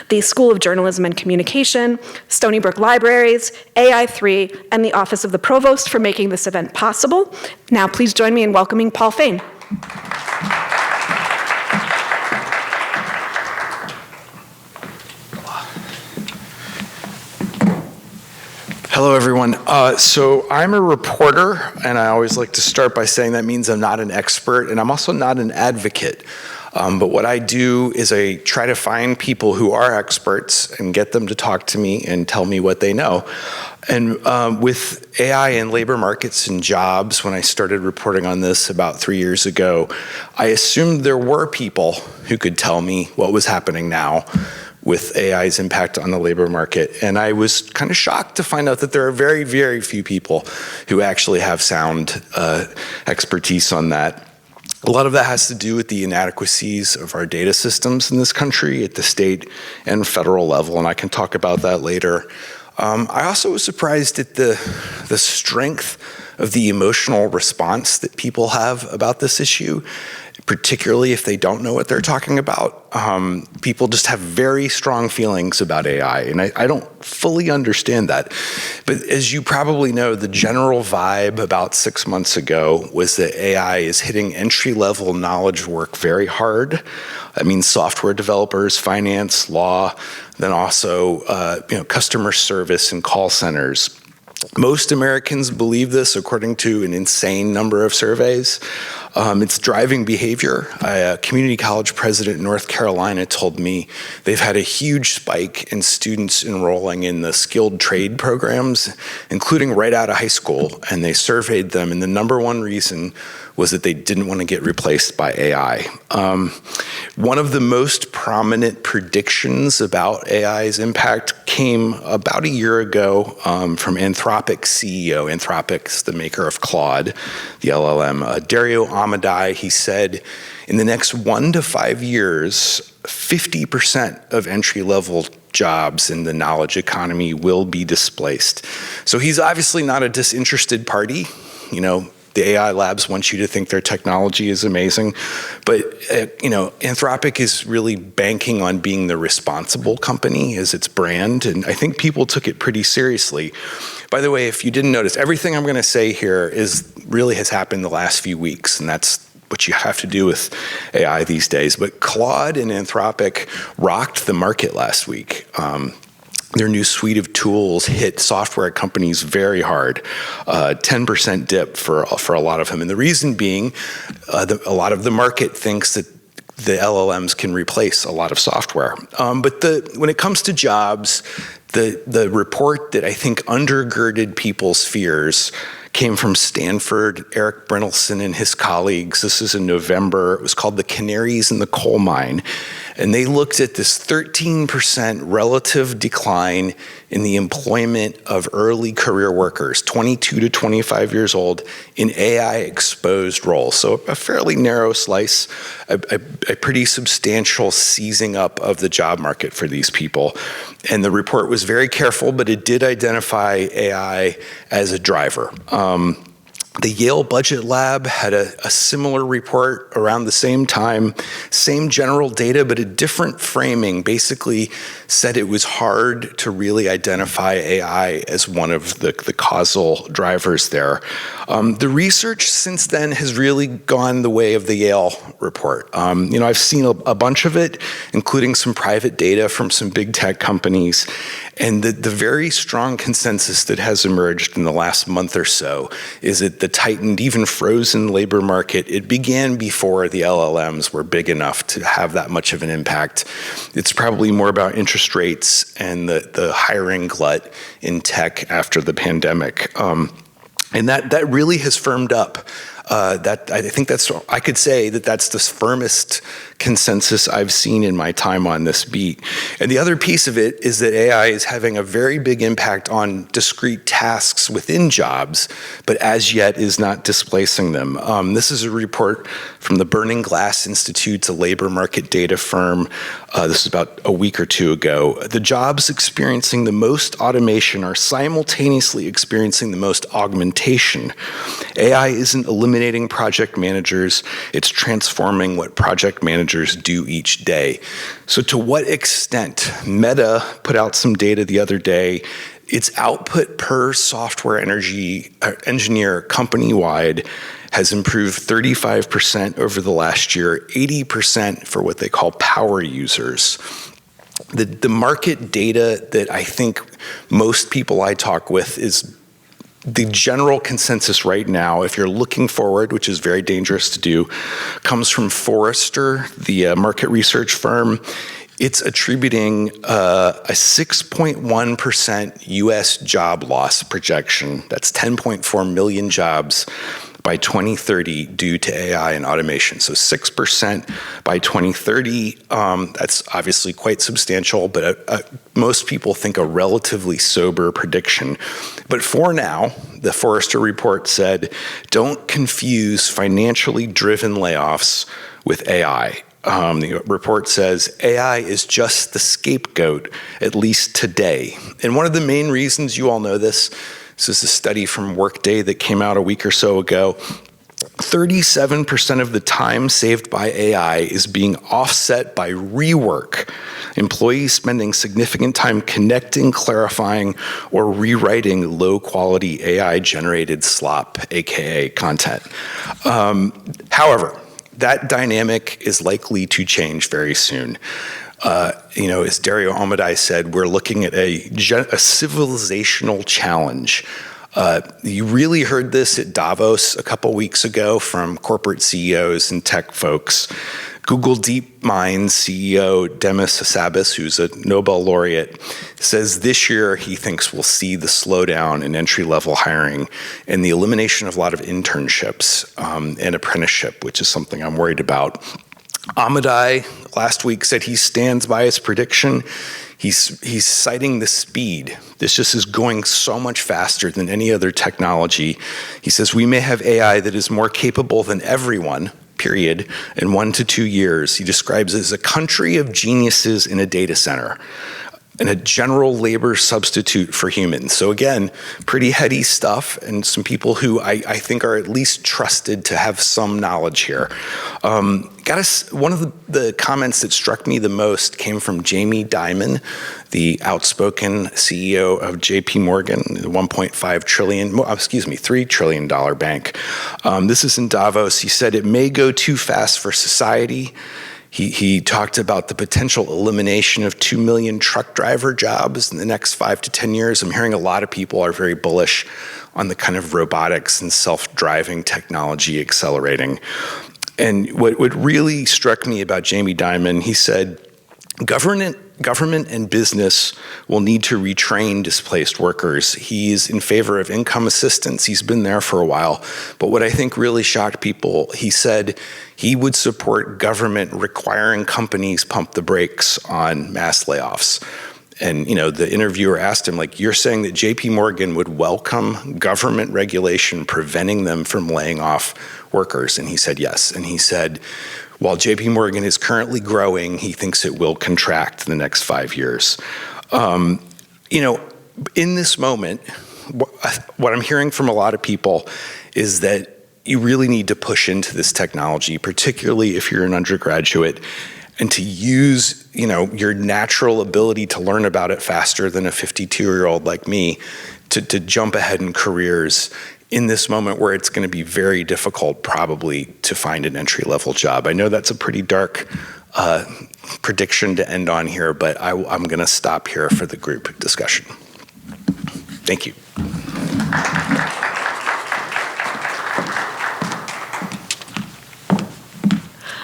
the School of Journalism and Communication, Stony Brook Libraries, AI3, and the Office of the Provost for making this event possible. Now, please join me in welcoming Paul Fain. Hello, everyone. So I'm a reporter, and I always like to start by saying that means I'm not an expert, and I'm also not an advocate. But what I do is I try to find people who are experts and get them to talk to me and tell me what they know. And with AI and labor markets and jobs, when I started reporting on this about 3 years ago, I assumed there were people who could tell me what was happening now with AI's impact on the labor market. And I was kind of shocked to find out that there are very, very few people who actually have sound expertise on that. A lot of that has to do with the inadequacies of our data systems in this country at the state and federal level, and I can talk about that later. I also was surprised at the strength of the emotional response that people have about this issue, particularly if they don't know what they're talking about. People just have very strong feelings about AI, and I don't fully understand that. But as you probably know, the general vibe about 6 months ago was that AI is hitting entry-level knowledge work very hard. That means software developers, finance, law, then also customer service and call centers. Most Americans believe this, according to an insane number of surveys. It's driving behavior. A community college president in North Carolina told me they've had a huge spike in students enrolling in the skilled trade programs, including right out of high school, and they surveyed them, and the number one reason was that they didn't want to get replaced by AI. One of the most prominent predictions about AI's impact came about a year ago from Anthropic's CEO. Anthropic's the maker of Claude, the LLM. Dario Amodei, he said, in the next 1 to 5 years, 50% of entry-level jobs in the knowledge economy will be displaced. So he's obviously not a disinterested party. The AI labs want you to think their technology is amazing, but Anthropic is really banking on being the responsible company as its brand, and I think people took it pretty seriously. By the way, if you didn't notice, everything I'm going to say here really has happened the last few weeks, and that's what you have to do with AI these days. But Claude and Anthropic rocked the market last week. Their new suite of tools hit software companies very hard, 10% dip for a lot of them. And the reason being, a lot of the market thinks that the LLMs can replace a lot of software. But when it comes to jobs, the report that I think undergirded people's fears came from Stanford, Eric Brynelson and his colleagues. This is in November. It was called The Canaries in the Coal Mine. And they looked at this 13% relative decline in the employment of early career workers, 22 to 25 years old, in AI-exposed roles. So a fairly narrow slice, a pretty substantial seizing up of the job market for these people. And the report was very careful, but it did identify AI as a driver. The Yale Budget Lab had a similar report around the same time, same general data, but a different framing, basically said it was hard to really identify AI as one of the causal drivers there. The research since then has really gone the way of the Yale report. I've seen a bunch of it, including some private data from some big tech companies, and the very strong consensus that has emerged in the last month or so is that the tightened, even frozen labor market, it began before the LLMs were big enough to have that much of an impact. It's probably more about interest rates and the hiring glut in tech after the pandemic. And that really has firmed up. I could say that that's the firmest consensus I've seen in my time on this beat. And the other piece of it is that AI is having a very big impact on discrete tasks within jobs, but as yet is not displacing them. This is a report from the Burning Glass Institute, a labor market data firm. This is about a week or two ago. The jobs experiencing the most automation are simultaneously experiencing the most augmentation. AI isn't eliminating eliminating project managers. It's transforming what project managers do each day. So to what extent? Meta put out some data the other day. Its output per software engineer company-wide has improved 35% over the last year, 80% for what they call power users. The market data that I think most people I talk with is the general consensus right now, if you're looking forward, which is very dangerous to do, comes from Forrester, the market research firm. It's attributing a 6.1% US job loss projection. That's 10.4 million jobs by 2030 due to AI and automation. So 6% by 2030, that's obviously quite substantial, but most people think a relatively sober prediction. But for now, the Forrester report said, don't confuse financially driven layoffs with AI. The report says AI is just the scapegoat, at least today. And one of the main reasons you all know this is a study from Workday that came out a week or so ago. 37% of the time saved by AI is being offset by rework. Employees spending significant time connecting, clarifying, or rewriting low-quality AI-generated slop, aka content. However, that dynamic is likely to change very soon. As Dario Amodei said, we're looking at a civilizational challenge. You really heard this at Davos a couple weeks ago from corporate CEOs and tech folks. Google DeepMind CEO Demis Hassabis, who's a Nobel laureate, says this year he thinks we'll see the slowdown in entry-level hiring and the elimination of a lot of internships and apprenticeship, which is something I'm worried about. Amodei last week said he stands by his prediction. He's citing the speed. This just is going so much faster than any other technology. He says we may have AI that is more capable than everyone, period, in 1 to 2 years. He describes it as a country of geniuses in a data center and a general labor substitute for humans. So again, pretty heady stuff, and some people who I think are at least trusted to have some knowledge here. One of the comments that struck me the most came from Jamie Dimon, the outspoken CEO of JP Morgan, the $3 trillion bank. This is in Davos. He said, it may go too fast for society. He talked about the potential elimination of 2 million truck driver jobs in the next 5 to 10 years. I'm hearing a lot of people are very bullish on the kind of robotics and self-driving technology accelerating. And what really struck me about Jamie Dimon, he said, government and business will need to retrain displaced workers. He's in favor of income assistance. He's been there for a while. But what I think really shocked people, he said he would support government requiring companies pump the brakes on mass layoffs. And the interviewer asked him, you're saying that JP Morgan would welcome government regulation preventing them from laying off workers? And he said yes. And he said, while JP Morgan is currently growing, he thinks it will contract in the next 5 years. In this moment, what I'm hearing from a lot of people is that you really need to push into this technology, particularly if you're an undergraduate, and to use, your natural ability to learn about it faster than a 52-year-old like me to jump ahead in careers in this moment where it's going to be very difficult probably to find an entry-level job. I know that's a pretty dark prediction to end on here, but I'm going to stop here for the group discussion. Thank you.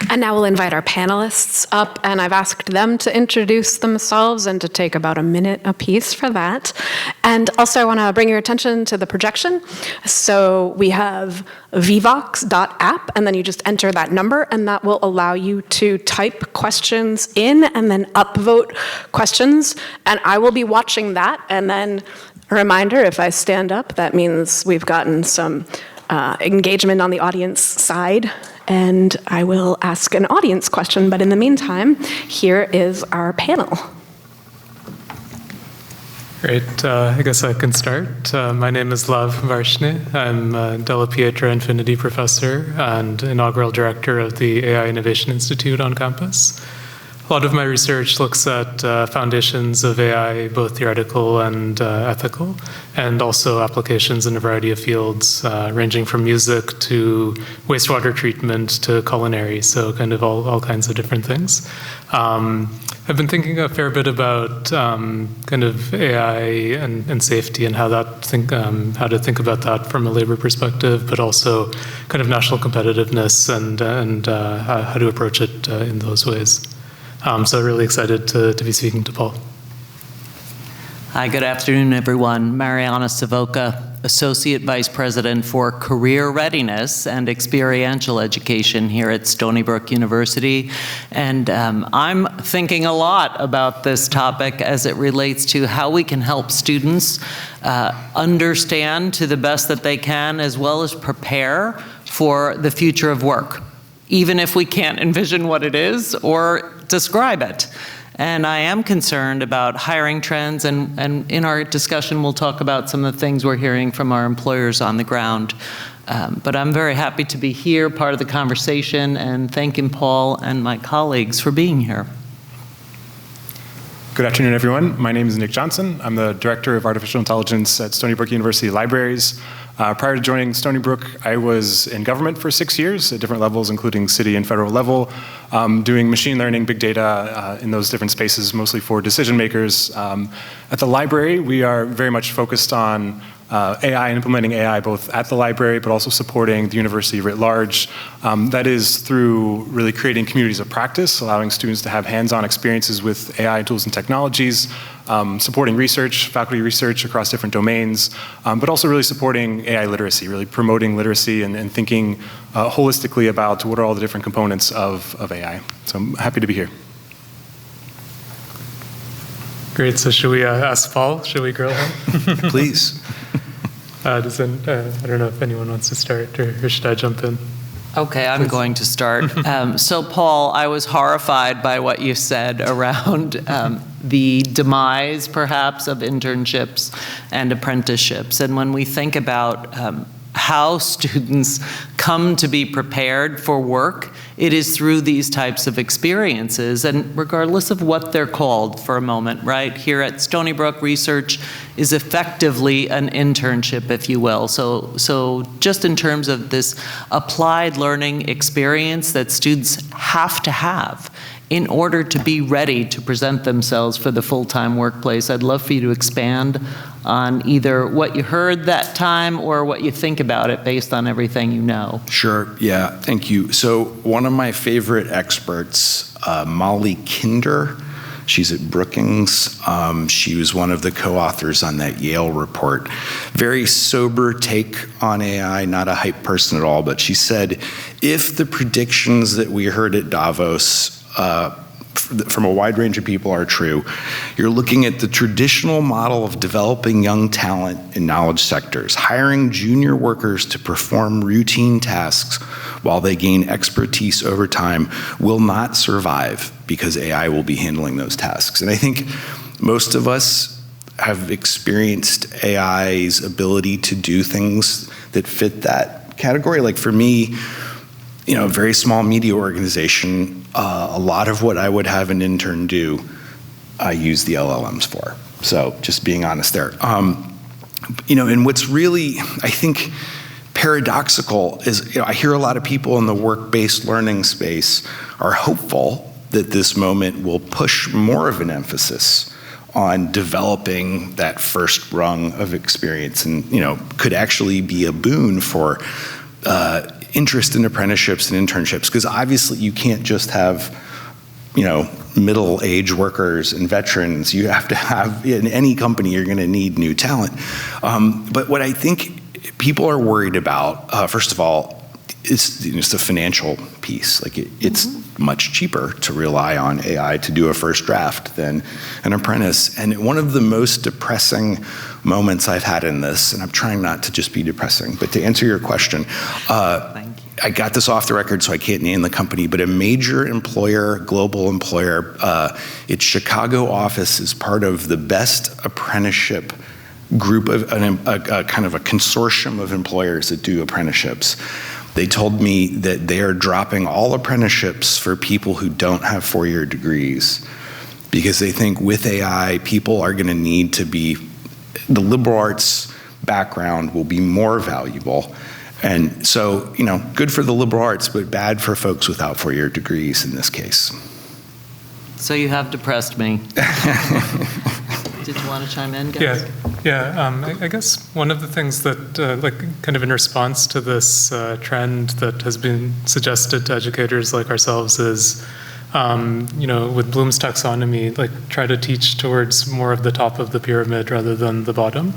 And now we'll invite our panelists up, and I've asked them to introduce themselves and to take about a minute apiece for that. And also I want to bring your attention to the projection. So we have vvox.app, and then you just enter that number, and that will allow you to type questions in and then upvote questions. And I will be watching that, and then a reminder, if I stand up, that means we've gotten some engagement on the audience side, and I will ask an audience question. But in the meantime, here is our panel. Great. I guess I can start. My name is Lav Varshne. I'm a Della Pietra Infinity Professor and inaugural director of the AI Innovation Institute on campus. A lot of my research looks at foundations of AI, both theoretical and ethical, and also applications in a variety of fields, ranging from music to wastewater treatment to culinary, so kind of all kinds of different things. I've been thinking a fair bit about kind of AI and safety and how to think about that from a labor perspective, but also kind of national competitiveness and how to approach it in those ways. So really excited to be speaking to Paul. Hi, good afternoon, everyone. Mariana Savoca, Associate Vice President for Career Readiness and Experiential Education here at Stony Brook University. And I'm thinking a lot about this topic as it relates to how we can help students understand to the best that they can, as well as prepare for the future of work, even if we can't envision what it is or describe it. And I am concerned about hiring trends, and in our discussion we'll talk about some of the things we're hearing from our employers on the ground. But I'm very happy to be here, part of the conversation, and thanking Paul and my colleagues for being here. Good afternoon, everyone. My name is Nick Johnson. I'm the Director of Artificial Intelligence at Stony Brook University Libraries. Prior to joining Stony Brook, I was in government for 6 years at different levels, including city and federal level, doing machine learning, big data in those different spaces, mostly for decision makers. At the library, we are very much focused on AI and implementing AI both at the library but also supporting the university writ large. That is through really creating communities of practice, allowing students to have hands-on experiences with AI tools and technologies, supporting research, faculty research across different domains, but also really supporting AI literacy, really promoting literacy and thinking holistically about what are all the different components of AI. So I'm happy to be here. Great. So should we ask Paul? Should we grill him? Please. I don't know if anyone wants to start, or should I jump in? Okay, I'm going to start. So Paul, I was horrified by what you said around the demise, perhaps, of internships and apprenticeships. And when we think about how students come to be prepared for work, it is through these types of experiences, and regardless of what they're called for a moment, right? Here at Stony Brook, research is effectively an internship, if you will. So just in terms of this applied learning experience that students have to have in order to be ready to present themselves for the full-time workplace, I'd love for you to expand on either what you heard that time or what you think about it based on everything you know. Sure, yeah, thank you. So one of my favorite experts, Molly Kinder, she's at Brookings. She was one of the co-authors on that Yale report. Very sober take on AI, not a hype person at all, but she said, if the predictions that we heard at Davos from a wide range of people are true, you're looking at the traditional model of developing young talent in knowledge sectors, hiring junior workers to perform routine tasks while they gain expertise over time will not survive because AI will be handling those tasks. And I think most of us have experienced AI's ability to do things that fit that category. Like for me, a very small media organization, a lot of what I would have an intern do, I use the LLMs for. So just being honest there. And what's really, I think, paradoxical is, I hear a lot of people in the work-based learning space are hopeful that this moment will push more of an emphasis on developing that first rung of experience and, could actually be a boon for interest in apprenticeships and internships, because obviously you can't just have, middle-aged workers and veterans. You have to have, in any company, you're going to need new talent. But what I think people are worried about, first of all, is the financial piece. Like it's much cheaper to rely on AI to do a first draft than an apprentice. And one of the most depressing moments I've had in this, and I'm trying not to just be depressing, but to answer your question, Thank you. I got this off the record, so I can't name the company, but a major employer, global employer, its Chicago office is part of the best apprenticeship group of a kind of a consortium of employers that do apprenticeships. They told me that they are dropping all apprenticeships for people who don't have 4-year degrees because they think with AI, people are going to need to be, the liberal arts background will be more valuable. And so, good for the liberal arts, but bad for folks without 4-year degrees in this case. So you have depressed me. Did you want to chime in, guys? I guess one of the things that, kind of in response to this trend that has been suggested to educators like ourselves is, with Bloom's taxonomy, try to teach towards more of the top of the pyramid rather than the bottom.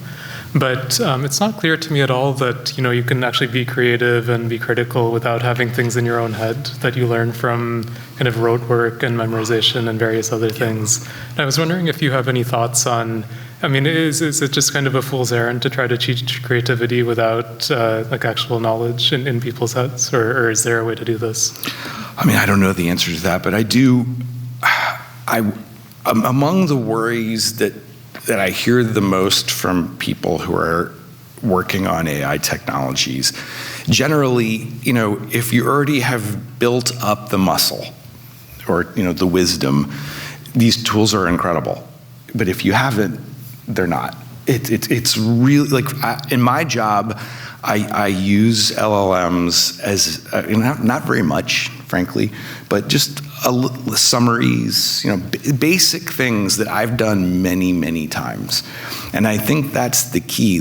But it's not clear to me at all that, you can actually be creative and be critical without having things in your own head that you learn from kind of rote work and memorization and various other things. And I was wondering if you have any thoughts on, is it just kind of a fool's errand to try to teach creativity without actual knowledge in people's heads, or is there a way to do this? I don't know the answer to that, but among the worries that I hear the most from people who are working on AI technologies, generally, if you already have built up the muscle or, the wisdom, these tools are incredible. But if you haven't, they're not. It's really, in my job, I use LLMs as, not very much, frankly, but just summaries, basic things that I've done many, many times. And I think that's the key.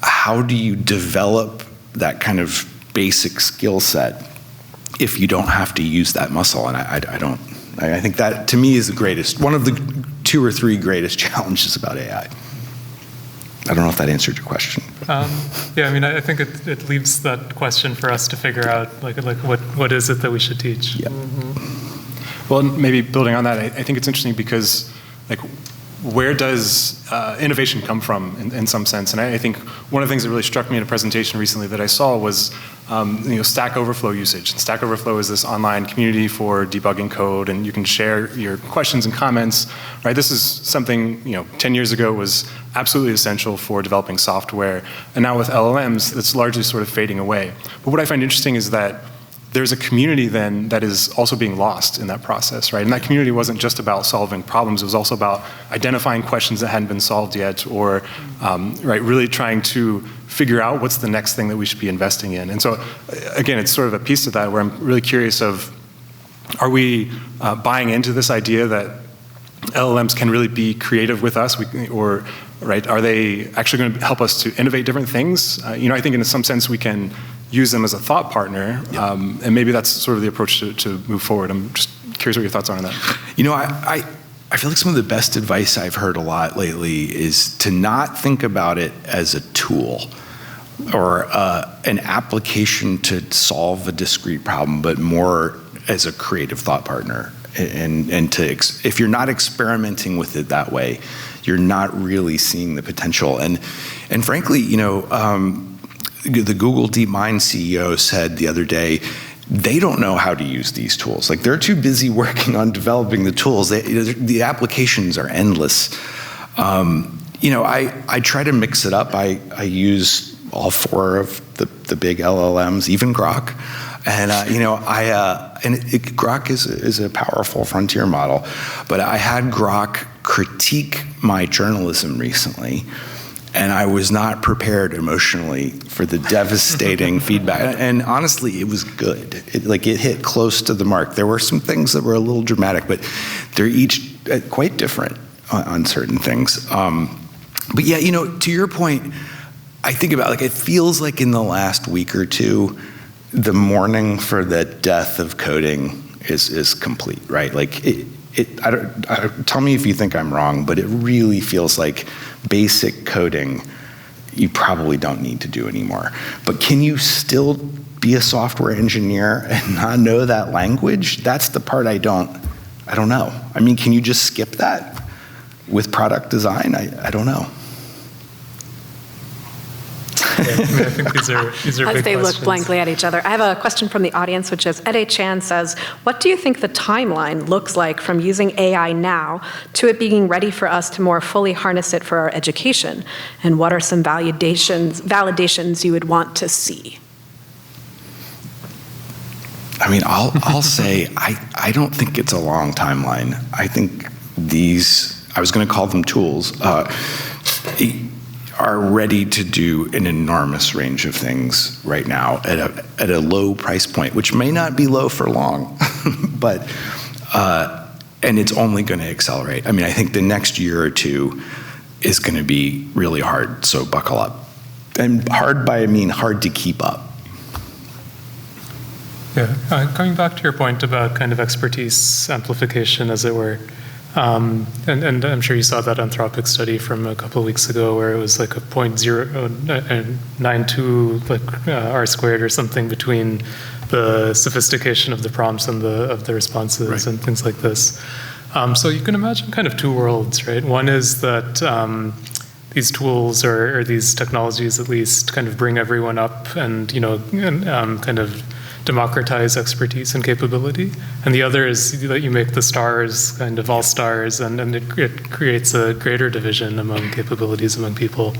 How do you develop that kind of basic skill set if you don't have to use that muscle? And I think that, to me, is the greatest, one of the 2 or 3 greatest challenges about AI. I don't know if that answered your question. I think it leaves that question for us to figure out, what is it that we should teach? Yeah. Mm-hmm. Well, maybe building on that, I think it's interesting because, where does innovation come from in some sense? And I think one of the things that really struck me in a presentation recently that I saw was Stack Overflow usage. And Stack Overflow is this online community for debugging code, and you can share your questions and comments. Right? This is something 10 years ago was absolutely essential for developing software, and now with LLMs, it's largely sort of fading away. But what I find interesting is that there's a community then that is also being lost in that process, right? And that community wasn't just about solving problems, it was also about identifying questions that hadn't been solved yet, or really trying to figure out what's the next thing that we should be investing in. And so, again, it's sort of a piece of that where I'm really curious of, are we buying into this idea that LLMs can really be creative with us, or are they actually going to help us to innovate different things? I think in some sense we can use them as a thought partner, and maybe that's sort of the approach to move forward. I'm just curious what your thoughts are on that. I feel like some of the best advice I've heard a lot lately is to not think about it as a tool or an application to solve a discrete problem, but more as a creative thought partner. And if you're not experimenting with it that way, you're not really seeing the potential. And frankly, the Google DeepMind CEO said the other day, they don't know how to use these tools. They're too busy working on developing the tools. The applications are endless. I try to mix it up. I use all 4 of the big LLMs, even Grok. And Grok is a powerful frontier model, but I had Grok critique my journalism recently, and I was not prepared emotionally for the devastating feedback. And honestly, it was good. It hit close to the mark. There were some things that were a little dramatic, but they're each quite different on certain things. But yeah, to your point, I think about it feels like in the last week or two, the mourning for the death of coding is complete, right? Tell me if you think I'm wrong, but it really feels like basic coding you probably don't need to do anymore. But can you still be a software engineer and not know that language? That's the part I don't know. Can you just skip that with product design? I don't know. I think these are As big they look questions. blankly at each other. I have a question from the audience, which is Ed A. Chan says, what do you think the timeline looks like from using AI now to it being ready for us to more fully harness it for our education? And what are some validations you would want to see? I mean, I'll say I don't think it's a long timeline. I think these, I was going to call them tools, are ready to do an enormous range of things right now at a low price point, which may not be low for long, but and it's only going to accelerate. I mean, I think the next year or two is going to be really hard, so buckle up. And hard by I mean hard to keep up. Yeah, coming back to your point about kind of expertise amplification, as it were, and I'm sure you saw that Anthropic study from a couple of weeks ago where it was like a 0.092 like R squared or something between the sophistication of the prompts and of the responses, right, and things like this. So you can imagine kind of two worlds, right? One is that these tools or these technologies at least kind of bring everyone up and, kind of democratize expertise and capability. And the other is that you make the stars kind of all stars, and it creates a greater division among capabilities among people.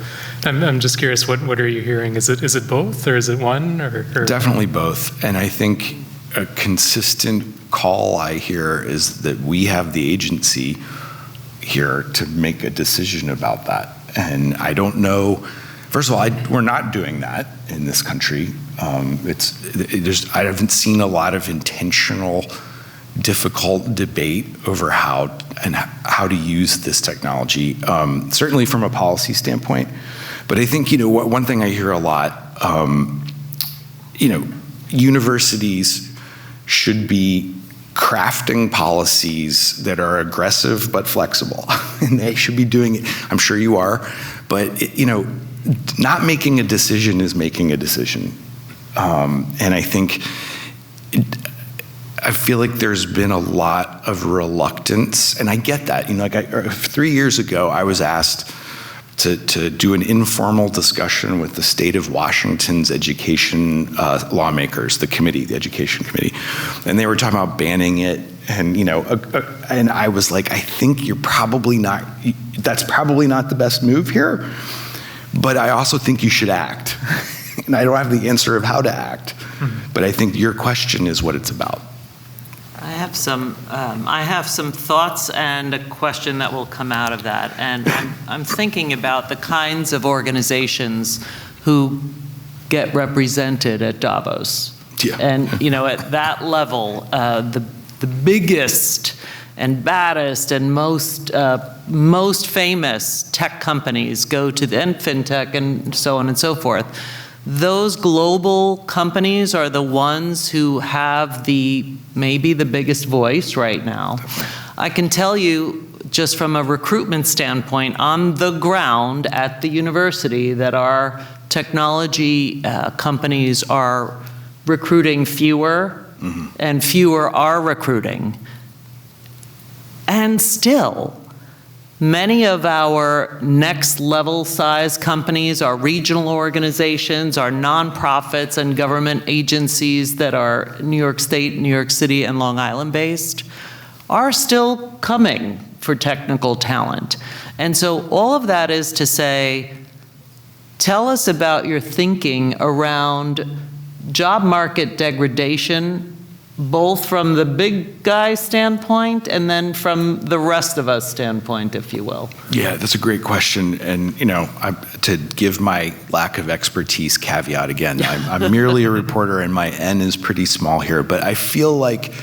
I'm just curious, what are you hearing? Is it both, or is it one? Or? Definitely both. And I think a consistent call I hear is that we have the agency here to make a decision about that. And I don't know, first of all, we're not doing that in this country. I haven't seen a lot of intentional, difficult debate over how to use this technology, certainly from a policy standpoint. But I think, one thing I hear a lot, universities should be crafting policies that are aggressive but flexible. And they should be doing it. I'm sure you are. But, not making a decision is making a decision. And I feel like there's been a lot of reluctance, and I get that. 3 years ago, I was asked to do an informal discussion with the state of Washington's education lawmakers, the education committee, and they were talking about banning it. And and I was like, I think that's probably not the best move here, but I also think you should act. And I don't have the answer of how to act, but I think your question is what it's about. I have some thoughts and a question that will come out of that. And I'm thinking about the kinds of organizations who get represented at Davos. Yeah. And at that level, the biggest and baddest and most famous tech companies go to and fintech and so on and so forth. Those global companies are the ones who have maybe the biggest voice right now. I can tell you, just from a recruitment standpoint, on the ground at the university, that our technology companies are recruiting fewer, and fewer are recruiting. And still, many of our next level size companies, our regional organizations, our nonprofits and government agencies that are New York State, New York City, and Long Island based, are still coming for technical talent. And so all of that is to say, tell us about your thinking around job market degradation, both from the big guy standpoint and then from the rest of us standpoint, if you will. Yeah, that's a great question. And, to give my lack of expertise caveat again, I'm merely a reporter and my N is pretty small here, but I feel like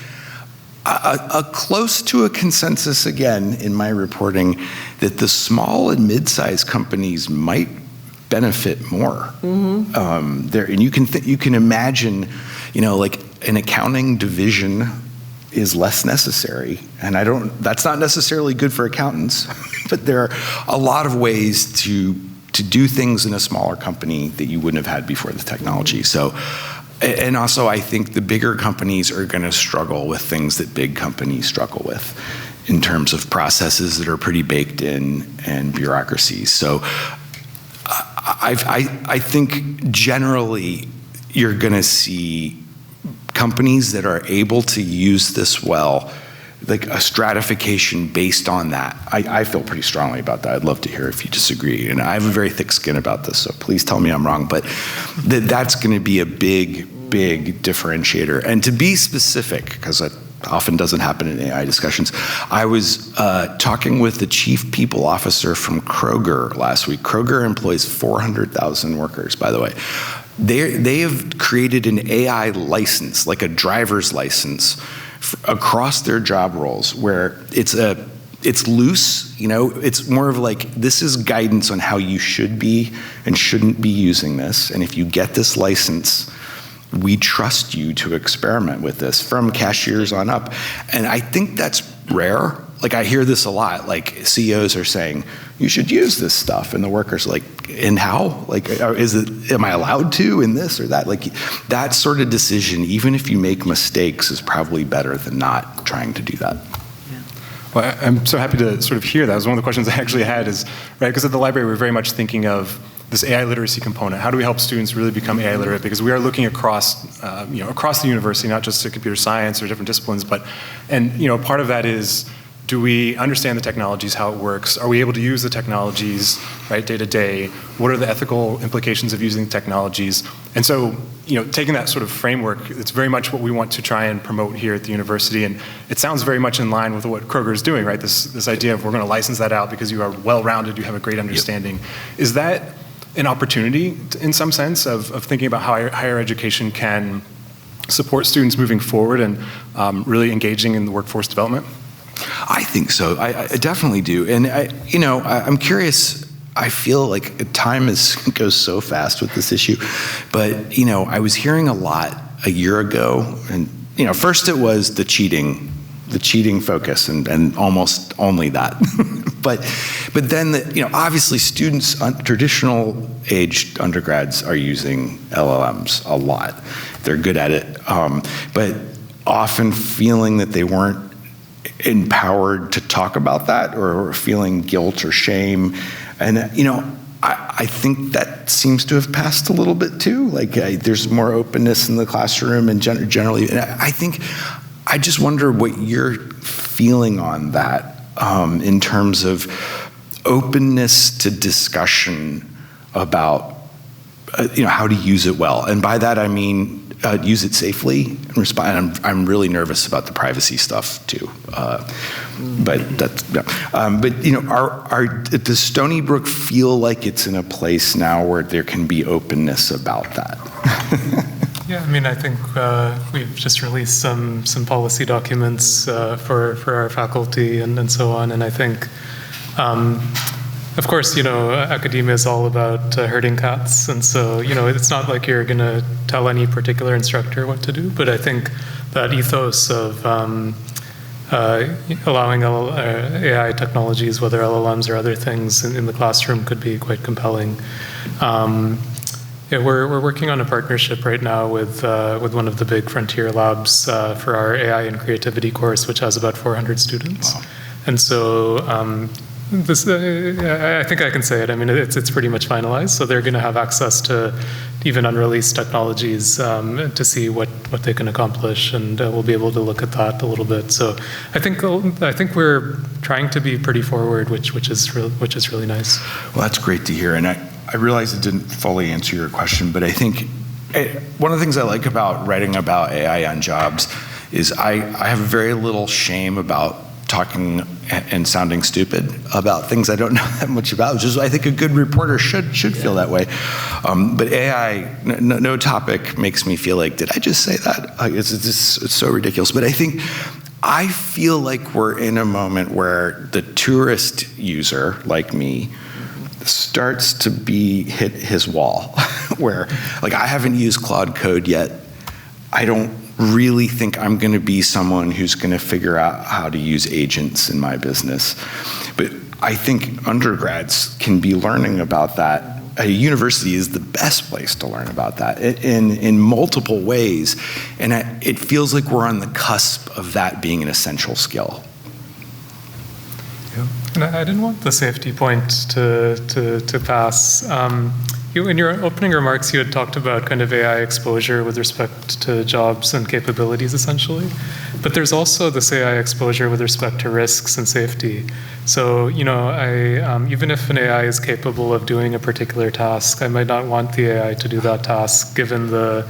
a close to a consensus again in my reporting that the small and mid-sized companies might benefit more. And you can imagine, like an accounting division is less necessary, and that's not necessarily good for accountants, but there are a lot of ways to do things in a smaller company that you wouldn't have had before the technology. So, and also I think the bigger companies are going to struggle with things that big companies struggle with in terms of processes that are pretty baked in and bureaucracies. So I think generally you're going to see companies that are able to use this well, like a stratification based on that. I feel pretty strongly about that. I'd love to hear if you disagree. And I have a very thick skin about this, so please tell me I'm wrong. But that's going to be a big, big differentiator. And to be specific, because that often doesn't happen in AI discussions, I was talking with the chief people officer from Kroger last week. Kroger employs 400,000 workers, by the way. They have created an AI license, like a driver's license, across their job roles, where it's loose, it's more of like, this is guidance on how you should be and shouldn't be using this. And if you get this license, we trust you to experiment with this, from cashiers on up. And I think that's rare. Like, I hear this a lot, like CEOs are saying, you should use this stuff. And the workers are like, and how? Like, am I allowed to in this or that? Like, that sort of decision, even if you make mistakes, is probably better than not trying to do that. Well, I'm so happy to sort of hear that. It was one of the questions I actually had is, right, because at the library we're very much thinking of this AI literacy component. How do we help students really become AI literate? Because we are looking across, across the university, not just to computer science or different disciplines, but, and part of that is, do we understand the technologies, how it works? Are we able to use the technologies, right, day to day? What are the ethical implications of using technologies? And so, taking that sort of framework, it's very much what we want to try and promote here at the university. And it sounds very much in line with what Kroger is doing, right? This idea of, we're going to license that out because you are well-rounded, you have a great understanding. Yep. Is that an opportunity, in some sense, of thinking about how higher education can support students moving forward and really engaging in the workforce development? I think so. I definitely do. And I'm curious. I feel like time goes so fast with this issue, but I was hearing a lot a year ago, and first it was the cheating focus, and almost only that. but then obviously students, traditional aged undergrads, are using LLMs a lot. They're good at it, but often feeling that they weren't empowered to talk about that, or feeling guilt or shame. And I think that seems to have passed a little bit too. Like, there's more openness in the classroom, and generally, and I just wonder what you're feeling on that, in terms of openness to discussion about how to use it well. And by that I mean use it safely and respond. I'm really nervous about the privacy stuff too. But that's, does Stony Brook feel like it's in a place now where there can be openness about that? Yeah, I think we've just released some policy documents for our faculty and so on, and I think, of course, academia is all about herding cats, and so, it's not like you're going to tell any particular instructor what to do, but I think that ethos of allowing AI technologies, whether LLMs or other things, in the classroom could be quite compelling. We're working on a partnership right now with one of the big frontier labs for our AI and creativity course, which has about 400 students. Wow. And so this, I think I can say it. It's pretty much finalized. So they're going to have access to even unreleased technologies to see what they can accomplish, and we'll be able to look at that a little bit. So I think we're trying to be pretty forward, which is really nice. Well, that's great to hear, and I realize it didn't fully answer your question, but I think one of the things I like about writing about AI on jobs is I have very little shame about talking and sounding stupid about things I don't know that much about, which is, I think, a good reporter should feel that way. But AI, no topic makes me feel like, did I just say that? It's so ridiculous. But I feel like we're in a moment where the tourist user, like me, starts to hit his wall, where, like, I haven't used Claude Code yet. I don't really think I'm going to be someone who's going to figure out how to use agents in my business. But I think undergrads can be learning about that. A university is the best place to learn about that in multiple ways. And it feels like we're on the cusp of that being an essential skill. Yeah. And I didn't want the safety point to pass. In your opening remarks, you had talked about kind of AI exposure with respect to jobs and capabilities, essentially. But there's also this AI exposure with respect to risks and safety. So, even if an AI is capable of doing a particular task, I might not want the AI to do that task, given the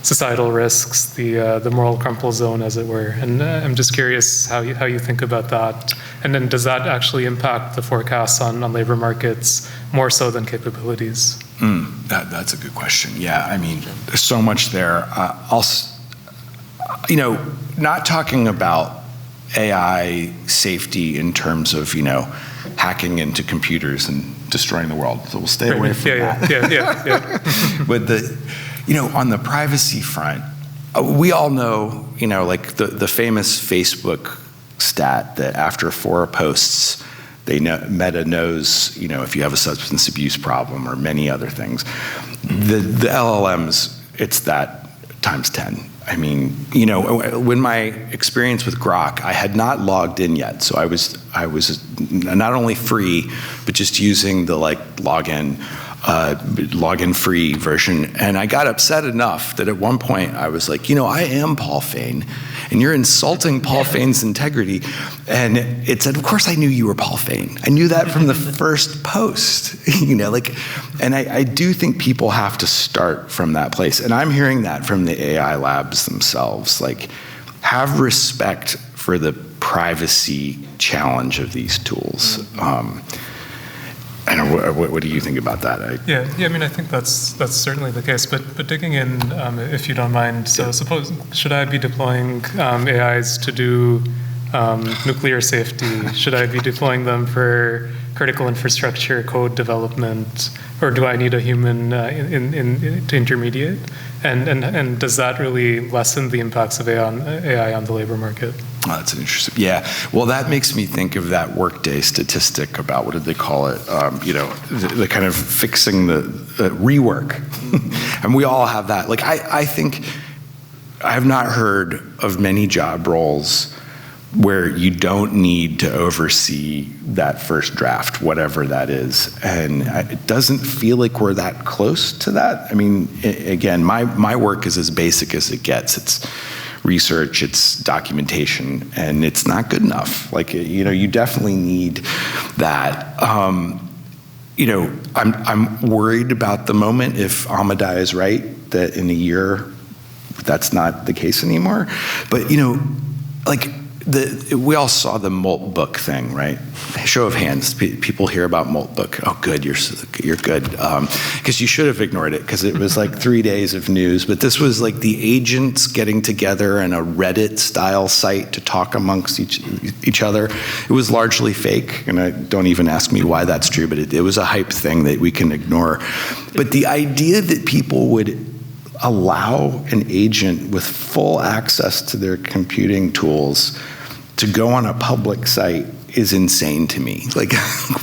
societal risks, the moral crumple zone, as it were. And I'm just curious how you think about that. And then does that actually impact the forecasts on labor markets more so than capabilities? That's a good question. Yeah, I mean, there's so much there. Not talking about AI safety in terms of, hacking into computers and destroying the world. So we'll stay away from that. Yeah. But on the privacy front, we all know, like the famous Facebook stat that after 4 posts, Meta knows, if you have a substance abuse problem or many other things. The LLMs, it's that times 10. I mean, when my experience with Grok, I had not logged in yet, so I was not only free, but just using the login free version. And I got upset enough that at one point I was like, I am Paul Fain, and you're insulting Paul Fain's integrity. And it said, of course I knew you were Paul Fain. I knew that from the first post, and I do think people have to start from that place. And I'm hearing that from the AI labs themselves, have respect for the privacy challenge of these tools. I don't know, what do you think about that? Yeah. I mean, I think that's certainly the case. But digging in, if you don't mind, so suppose, should I be deploying AIs to do nuclear safety? Should I be deploying them for critical infrastructure code development, or do I need a human to intermediate? And does that really lessen the impacts of AI on the labor market? Oh, that's an interesting. Yeah. Well, that makes me think of that Workday statistic about, what did they call it? The kind of fixing the rework. And we all have that. I think I have not heard of many job roles where you don't need to oversee that first draft, whatever that is. And it doesn't feel like we're that close to that. I mean, again, my work is as basic as it gets. It's research, it's documentation, and it's not good enough. You definitely need that. I'm worried about the moment if Amadai is right, that in a year, that's not the case anymore. But, we all saw the Moltbook thing, right? Show of hands, people hear about Moltbook. Oh, good, you're good. Because you should have ignored it, because it was 3 days of news. But this was the agents getting together in a Reddit-style site to talk amongst each other. It was largely fake, and don't even ask me why that's true, but it was a hype thing that we can ignore. But the idea that people would allow an agent with full access to their computing tools to go on a public site is insane to me.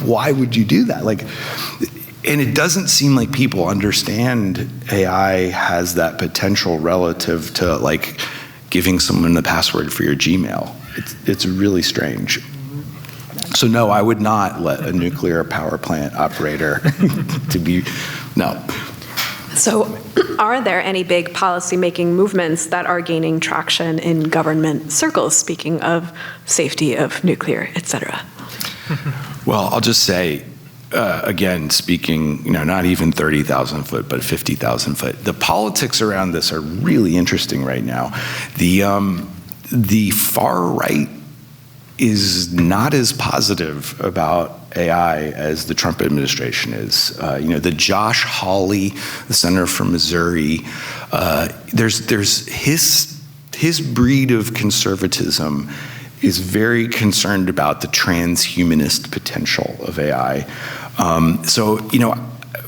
Why would you do that? And it doesn't seem like people understand AI has that potential relative to giving someone the password for your Gmail. It's really strange. So no, I would not let a nuclear power plant operator no. So are there any big policymaking movements that are gaining traction in government circles, speaking of safety of nuclear, et cetera? Well, I'll just say, again, speaking, not even 30,000 foot, but 50,000 foot, the politics around this are really interesting right now. The far right is not as positive about AI as the Trump administration is. The Josh Hawley, the senator from Missouri, there's his breed of conservatism is very concerned about the transhumanist potential of AI.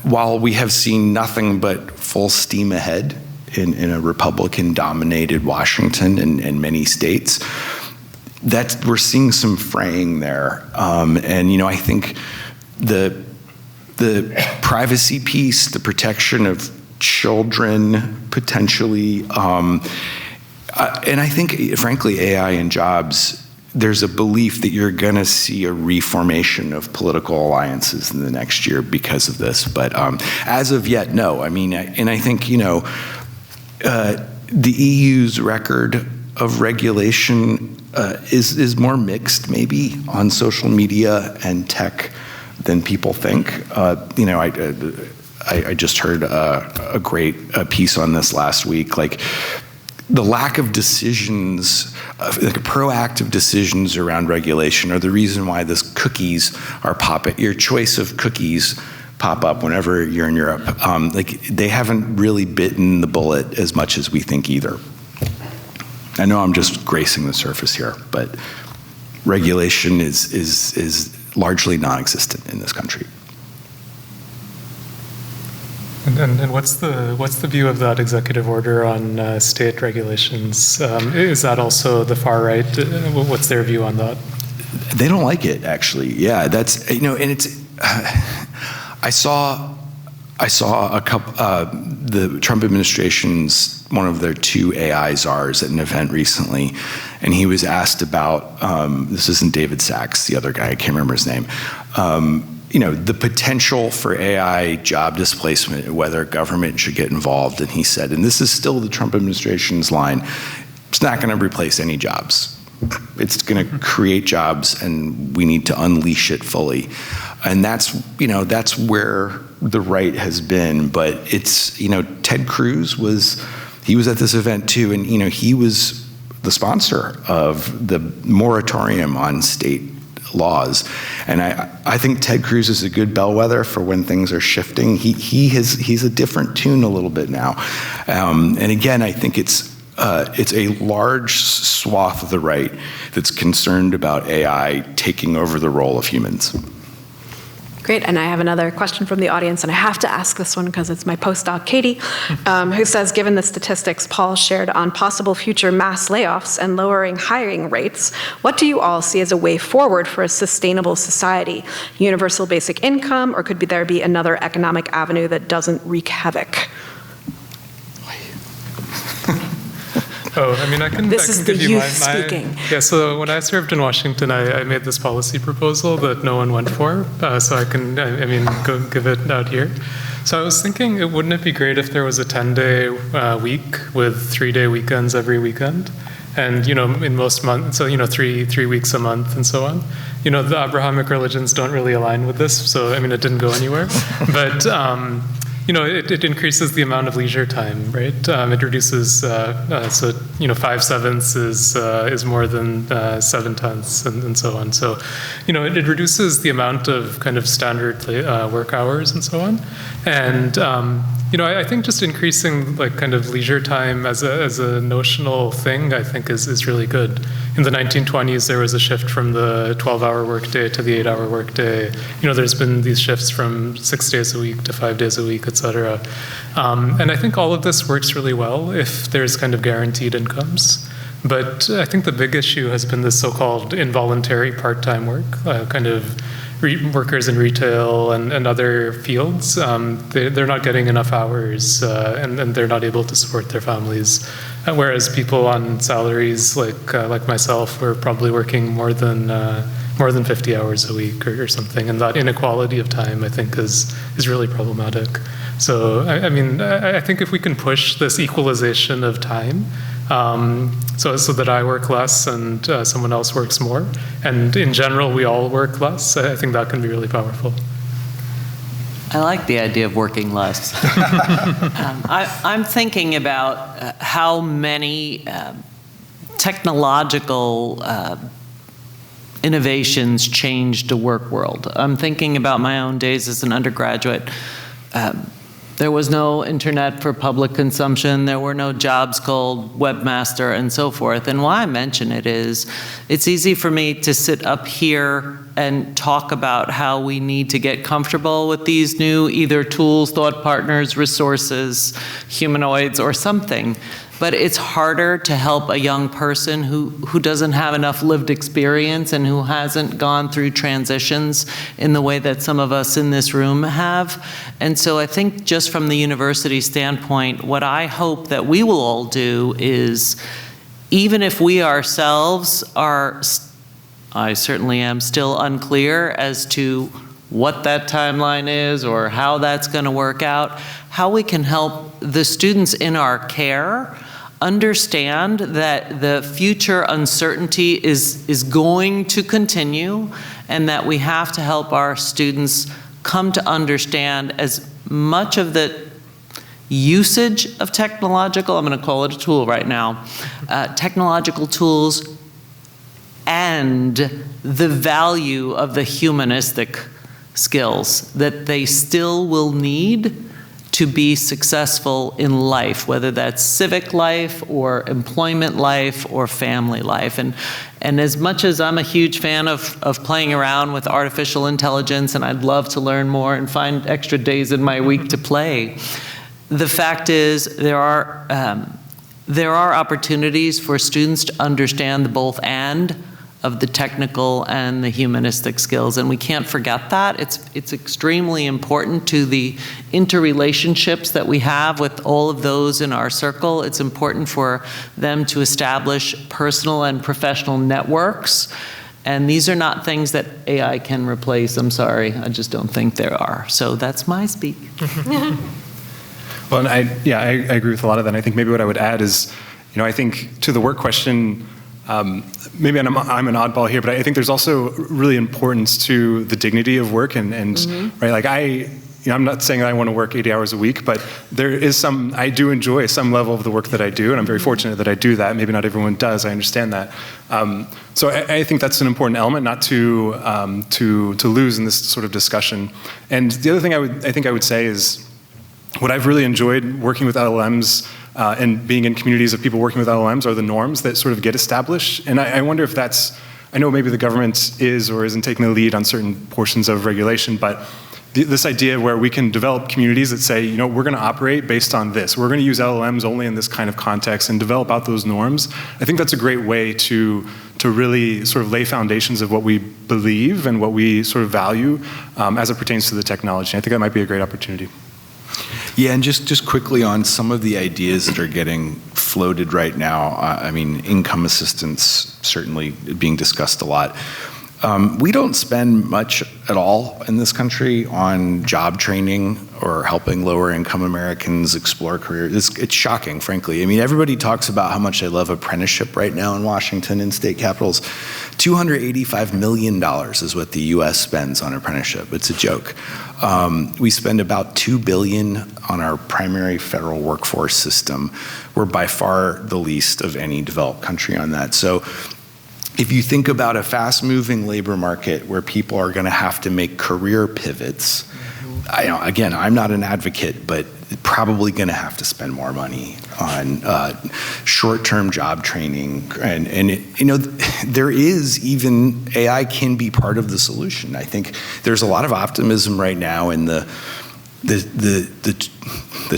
While we have seen nothing but full steam ahead in a Republican-dominated Washington and many states, we're seeing some fraying there. I think the privacy piece, the protection of children potentially, and I think, frankly, AI and jobs, there's a belief that you're going to see a reformation of political alliances in the next year because of this. But as of yet, no. I mean, and I think, the EU's record of regulation is more mixed, maybe, on social media and tech than people think. I just heard a great piece on this last week. Like, the lack of decisions, like proactive decisions around regulation, are the reason why this cookies are popping. Your choice of cookies pop up whenever you're in Europe. Like, they haven't really bitten the bullet as much as we think either. I know I'm just gracing the surface here, but regulation is largely non-existent in this country. And what's the view of that executive order on state regulations? Is that also the far right? What's their view on that? They don't like it, actually. Yeah, that's, and it's. I saw a couple. The Trump administration's one of their 2 AI czars at an event recently, and he was asked about. This isn't David Sachs, the other guy. I can't remember his name. The potential for AI job displacement, whether government should get involved. And he said, and this is still the Trump administration's line, it's not going to replace any jobs. It's going to create jobs, and we need to unleash it fully. And that's where the right has been. But it's, Ted Cruz was at this event too, and, he was the sponsor of the moratorium on state laws. And I think Ted Cruz is a good bellwether for when things are shifting. He's a different tune a little bit now. And again, I think it's a large swath of the right that's concerned about AI taking over the role of humans. Great, and I have another question from the audience, and I have to ask this one because it's my postdoc, Katie, who says, given the statistics Paul shared on possible future mass layoffs and lowering hiring rates, what do you all see as a way forward for a sustainable society? Universal basic income, or could there be another economic avenue that doesn't wreak havoc? I can This is the give you youth speaking. Yeah, so when I served in Washington, I made this policy proposal that no one went for, so I can, go give it out here. So I was thinking, wouldn't it be great if there was a 10-day week with 3-day weekends every weekend? And, in most months, so, 3 weeks a month and so on. The Abrahamic religions don't really align with this, so, it didn't go anywhere. But, it increases the amount of leisure time, right? It reduces, 5/7 is more than 7/10 and so on. So, it reduces the amount of kind of standard work hours and so on. And, I think just increasing like kind of leisure time as a notional thing, I think is really good. In the 1920s, there was a shift from the 12-hour workday to the 8-hour workday. There's been these shifts from 6 days a week to 5 days a week, et cetera. And I think all of this works really well if there's kind of guaranteed incomes. But I think the big issue has been this so-called involuntary part-time work, kind of workers in retail and other fields. They're not getting enough hours, and they're not able to support their families. Whereas people on salaries like myself were probably working more than 50 hours a week or something, and that inequality of time, I think, is really problematic. So I think if we can push this equalization of time, so that I work less and someone else works more, and in general we all work less, I think that can be really powerful. I like the idea of working less. I'm thinking about how many technological innovations changed the work world. I'm thinking about my own days as an undergraduate. There was no internet for public consumption. There were no jobs called webmaster and so forth. And why I mention it is, it's easy for me to sit up here and talk about how we need to get comfortable with these new either tools, thought partners, resources, humanoids, or something. But it's harder to help a young person who doesn't have enough lived experience and who hasn't gone through transitions in the way that some of us in this room have. And so I think just from the university standpoint, what I hope that we will all do is, even if we ourselves are I certainly am still unclear as to what that timeline is or how that's going to work out, how we can help the students in our care understand that the future uncertainty is going to continue, and that we have to help our students come to understand as much of the usage of technological, I'm going to call it a tool right now, technological tools, and the value of the humanistic skills that they still will need to be successful in life, whether that's civic life or employment life or family life. And as much as I'm a huge fan of playing around with artificial intelligence, and I'd love to learn more and find extra days in my week to play, the fact is there are opportunities for students to understand the both and of the technical and the humanistic skills, and we can't forget that. It's extremely important to the interrelationships that we have with all of those in our circle. It's important for them to establish personal and professional networks, and these are not things that AI can replace. I'm sorry, I just don't think there are. So that's my speak. Well, and I agree with a lot of that. And I think maybe what I would add is, I think to the work question, maybe I'm an oddball here, but I think there's also really importance to the dignity of work and right, like I'm not saying that I want to work 80 hours a week, but there is I do enjoy some level of the work that I do, and I'm very fortunate that I do that. Maybe not everyone does, I understand that. So I think that's an important element not to lose in this sort of discussion. And the other thing I think I would say is, what I've really enjoyed working with LLMs and being in communities of people working with LLMs are the norms that sort of get established. And I wonder if I know maybe the government is or isn't taking the lead on certain portions of regulation, but this idea where we can develop communities that say, we're going to operate based on this. We're going to use LLMs only in this kind of context and develop out those norms. I think that's a great way to really sort of lay foundations of what we believe and what we sort of value as it pertains to the technology. I think that might be a great opportunity. Yeah, and just quickly on some of the ideas that are getting floated right now, I mean, income assistance certainly being discussed a lot. We don't spend much at all in this country on job training or helping lower income Americans explore careers. It's shocking, frankly. I mean, everybody talks about how much they love apprenticeship right now in Washington and state capitals. $285 million is what the US spends on apprenticeship. It's a joke. We spend about $2 billion on our primary federal workforce system. We're by far the least of any developed country on that. So if you think about a fast-moving labor market where people are going to have to make career pivots, again, I'm not an advocate, but probably going to have to spend more money on short-term job training. And there is even, AI can be part of the solution. I think there's a lot of optimism right now in the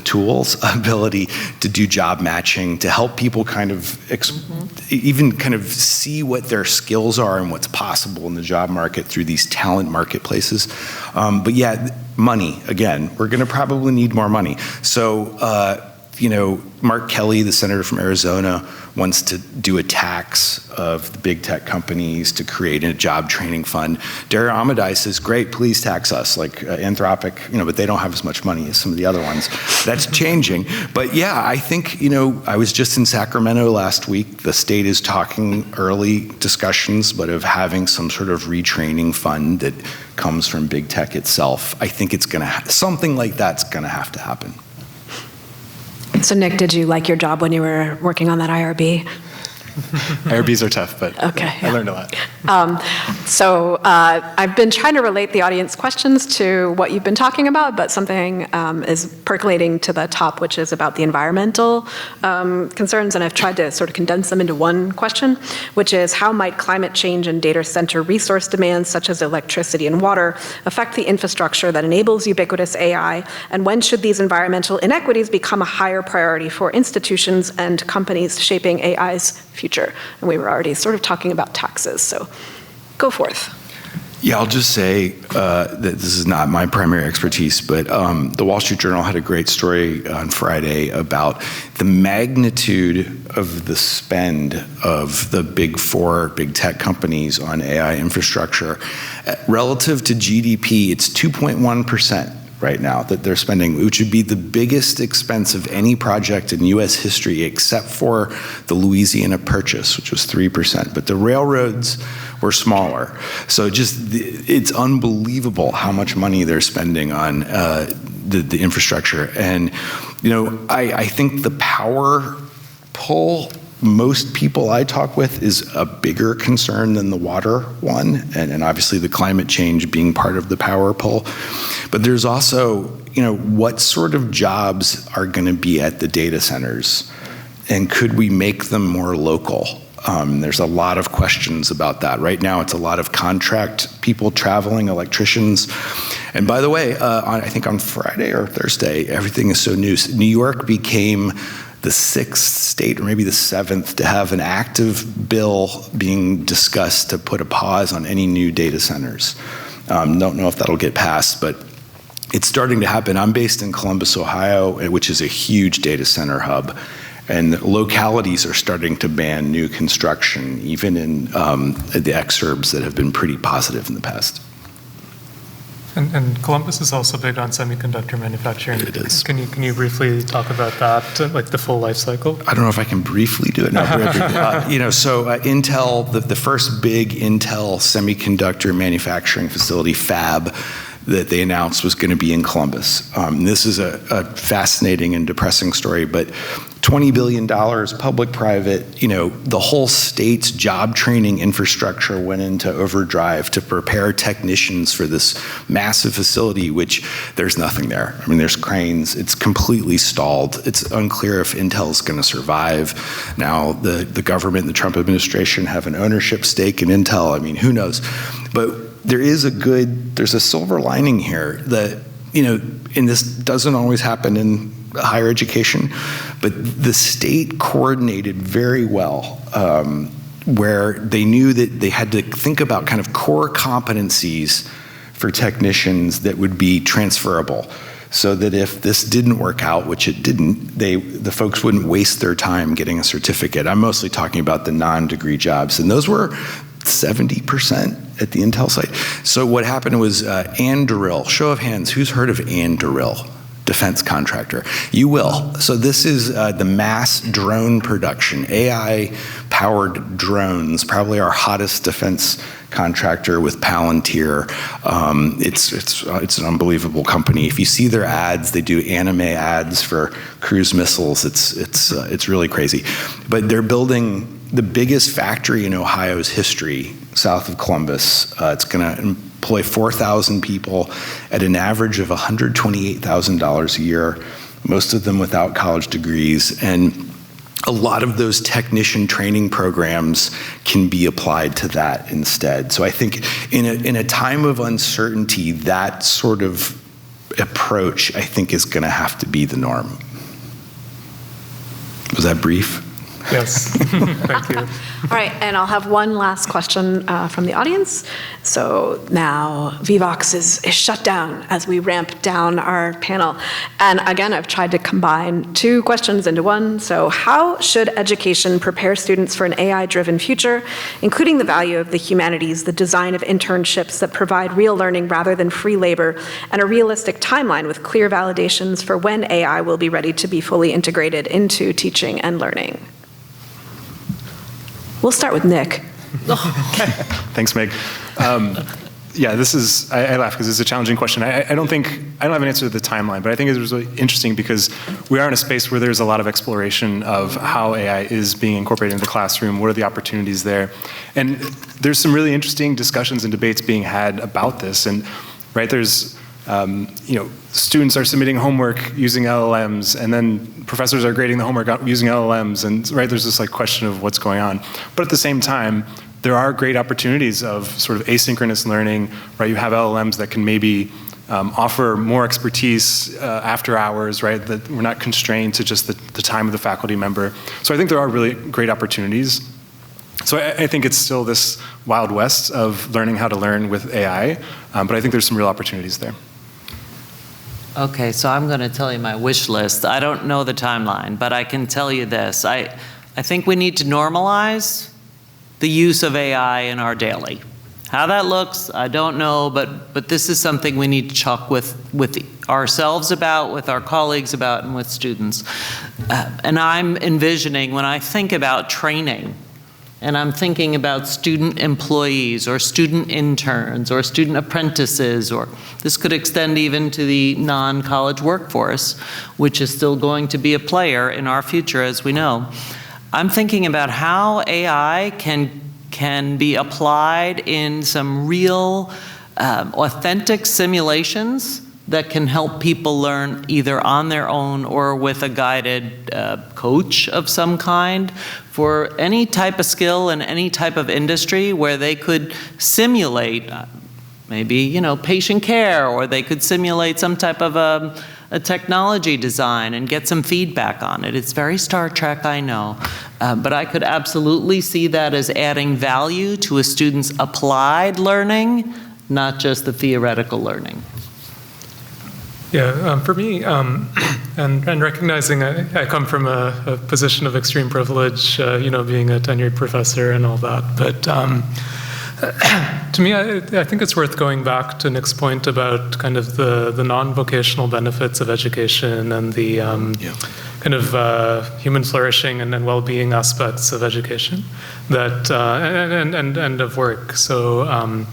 tools ability to do job matching, to help people kind of even kind of see what their skills are and what's possible in the job market through these talent marketplaces. But yeah, money, again, we're going to probably need more money. So, Mark Kelly, the senator from Arizona, wants to do a tax of the big tech companies to create a job training fund. Dario Amodei says, great, please tax us, like Anthropic, but they don't have as much money as some of the other ones. That's changing. But yeah, I think, I was just in Sacramento last week. The state is talking early discussions, but of having some sort of retraining fund that comes from big tech itself. I think it's going to, something like that's going to have to happen. So Nick, did you like your job when you were working on that IRB? IRBs are tough, but okay, I learned a lot. So I've been trying to relate the audience questions to what you've been talking about, but something is percolating to the top, which is about the environmental concerns, and I've tried to sort of condense them into one question, which is how might climate change and data center resource demands, such as electricity and water, affect the infrastructure that enables ubiquitous AI, and when should these environmental inequities become a higher priority for institutions and companies shaping AI's future? And we were already sort of talking about taxes, so go forth. Yeah, I'll just say that this is not my primary expertise, but the Wall Street Journal had a great story on Friday about the magnitude of the spend of the big four big tech companies on AI infrastructure. Relative to GDP, it's 2.1%. Right now that they're spending, which would be the biggest expense of any project in U.S. history except for the Louisiana Purchase, which was 3%. But the railroads were smaller. So it's unbelievable how much money they're spending on the infrastructure. And, I think the power pull, most people I talk with, is a bigger concern than the water one, and obviously the climate change being part of the power pull. But there's also, what sort of jobs are going to be at the data centers, and could we make them more local? There's a lot of questions about that. Right now, it's a lot of contract people traveling, electricians. And by the way, I think on Friday or Thursday, everything is so new. New York became the 6th state, or maybe the 7th, to have an active bill being discussed to put a pause on any new data centers. Don't know if that'll get passed, but it's starting to happen. I'm based in Columbus, Ohio, which is a huge data center hub, and localities are starting to ban new construction, even in the exurbs that have been pretty positive in the past. And Columbus is also big on semiconductor manufacturing. It is. Can you briefly talk about that, like the full life cycle? I don't know if I can briefly do it. No, Intel, the first big Intel semiconductor manufacturing facility, fab, that they announced was going to be in Columbus. This is a fascinating and depressing story, but $20 billion, public-private, the whole state's job training infrastructure went into overdrive to prepare technicians for this massive facility, which there's nothing there. I mean, there's cranes. It's completely stalled. It's unclear if Intel's going to survive. Now, the government, the Trump administration, have an ownership stake in Intel. I mean, who knows? But there's a silver lining here that, and this doesn't always happen in higher education, but the state coordinated very well, where they knew that they had to think about kind of core competencies for technicians that would be transferable, so that if this didn't work out, which it didn't, the folks wouldn't waste their time getting a certificate. I'm mostly talking about the non-degree jobs, and those were 70% at the Intel site. So what happened was Anduril, show of hands, who's heard of Anduril? Defense contractor. You will. So this is the mass drone production, AI-powered drones, probably our hottest defense contractor with Palantir. It's an unbelievable company. If you see their ads, they do anime ads for cruise missiles. It's really crazy. But they're building the biggest factory in Ohio's history, south of Columbus. It's going to employ 4,000 people at an average of $128,000 a year, most of them without college degrees. And a lot of those technician training programs can be applied to that instead. So I think in a time of uncertainty, that sort of approach, I think, is going to have to be the norm. Was that brief? Yes, thank you. All right, and I'll have one last question from the audience. So now Vivox is shut down as we ramp down our panel. And again, I've tried to combine two questions into one. So how should education prepare students for an AI-driven future, including the value of the humanities, the design of internships that provide real learning rather than free labor, and a realistic timeline with clear validations for when AI will be ready to be fully integrated into teaching and learning? We'll start with Nick. Thanks, Meg. Yeah, I laugh because it's a challenging question. I don't have an answer to the timeline, but I think it was really interesting because we are in a space where there's a lot of exploration of how AI is being incorporated into the classroom, what are the opportunities there. And there's some really interesting discussions and debates being had about this. And there's, students are submitting homework using LLMs, and then professors are grading the homework using LLMs, and there's this question of what's going on. But at the same time, there are great opportunities of sort of asynchronous learning, You have LLMs that can maybe offer more expertise after hours, That we're not constrained to just the time of the faculty member. So I think there are really great opportunities. So I think it's still this wild west of learning how to learn with AI, but I think there's some real opportunities there. Okay, so I'm going to tell you my wish list. I don't know the timeline, but I can tell you this. I think we need to normalize the use of AI in our daily. How that looks, I don't know, but this is something we need to talk with ourselves about, with our colleagues about, and with students. And I'm envisioning, when I think about training, and I'm thinking about student employees or student interns or student apprentices, or this could extend even to the non-college workforce, which is still going to be a player in our future, as we know. I'm thinking about how AI can be applied in some real authentic simulations that can help people learn either on their own or with a guided coach of some kind for any type of skill in any type of industry, where they could simulate maybe, patient care, or they could simulate some type of a technology design and get some feedback on it. It's very Star Trek, I know, but I could absolutely see that as adding value to a student's applied learning, not just the theoretical learning. Yeah, for me, and recognizing I come from a position of extreme privilege, being a tenured professor and all that, but to me, I think it's worth going back to Nick's point about kind of the non-vocational benefits of education and the kind of human flourishing and well-being aspects of education that and of work. So.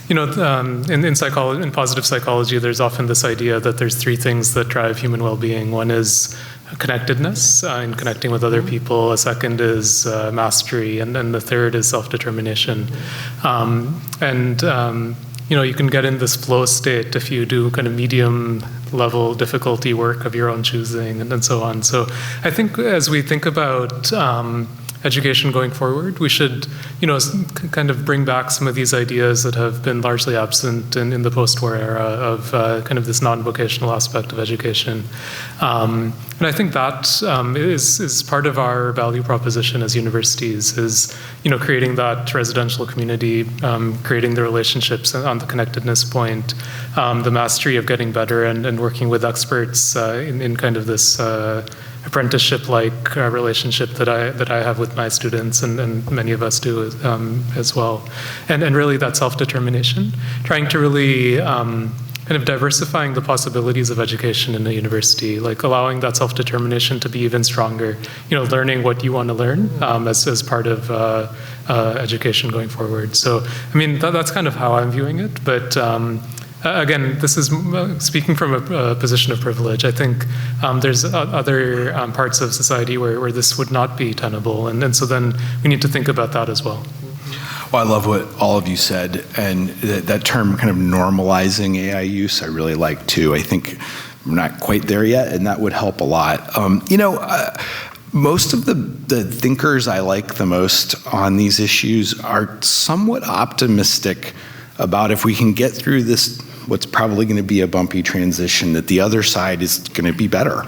In psychology, in positive psychology, there's often this idea that there's three things that drive human well-being. One is connectedness, in connecting with other people. A second is mastery, and then the third is self-determination. You can get in this flow state if you do kind of medium-level difficulty work of your own choosing, and so on. So I think as we think about education going forward, we should, kind of bring back some of these ideas that have been largely absent in the post-war era of kind of this non-vocational aspect of education. And I think that is part of our value proposition as universities, is creating that residential community, creating the relationships on the connectedness point, the mastery of getting better, and working with experts in kind of this apprenticeship-like relationship that I have with my students, and many of us do as well. And really that self-determination, trying to really kind of diversifying the possibilities of education in a university, like allowing that self-determination to be even stronger, learning what you want to learn as part of education going forward. So, I mean, that's kind of how I'm viewing it, but again, this is speaking from a position of privilege. I think there's other parts of society where this would not be tenable, and so then we need to think about that as well. Well, I love what all of you said, and that term kind of normalizing AI use, I really like too. I think we're not quite there yet, and that would help a lot. Most of the thinkers I like the most on these issues are somewhat optimistic about if we can get through this, what's probably going to be a bumpy transition, that the other side is going to be better.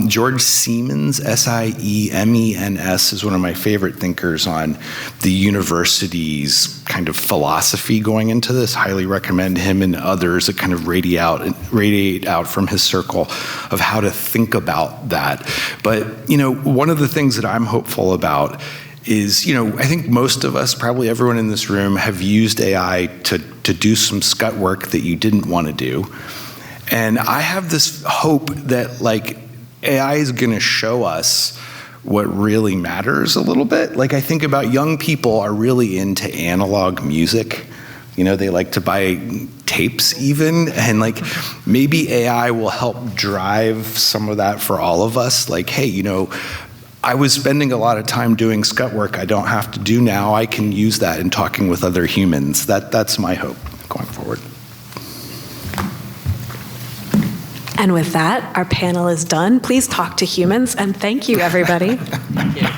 George Siemens, S-I-E-M-E-N-S, is one of my favorite thinkers on the university's kind of philosophy going into this. Highly recommend him and others that kind of radiate out from his circle of how to think about that. But, one of the things that I'm hopeful about is, I think most of us, probably everyone in this room, have used AI to do some scut work that you didn't want to do. And I have this hope that, AI is going to show us what really matters a little bit. I think about young people are really into analog music. They like to buy tapes even, and maybe AI will help drive some of that for all of us. Hey, I was spending a lot of time doing scut work I don't have to do now. I can use that in talking with other humans. That's my hope going forward. And with that, our panel is done. Please talk to humans, and thank you, everybody. Thank you.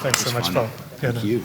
Thanks so much, Paul. Thank you.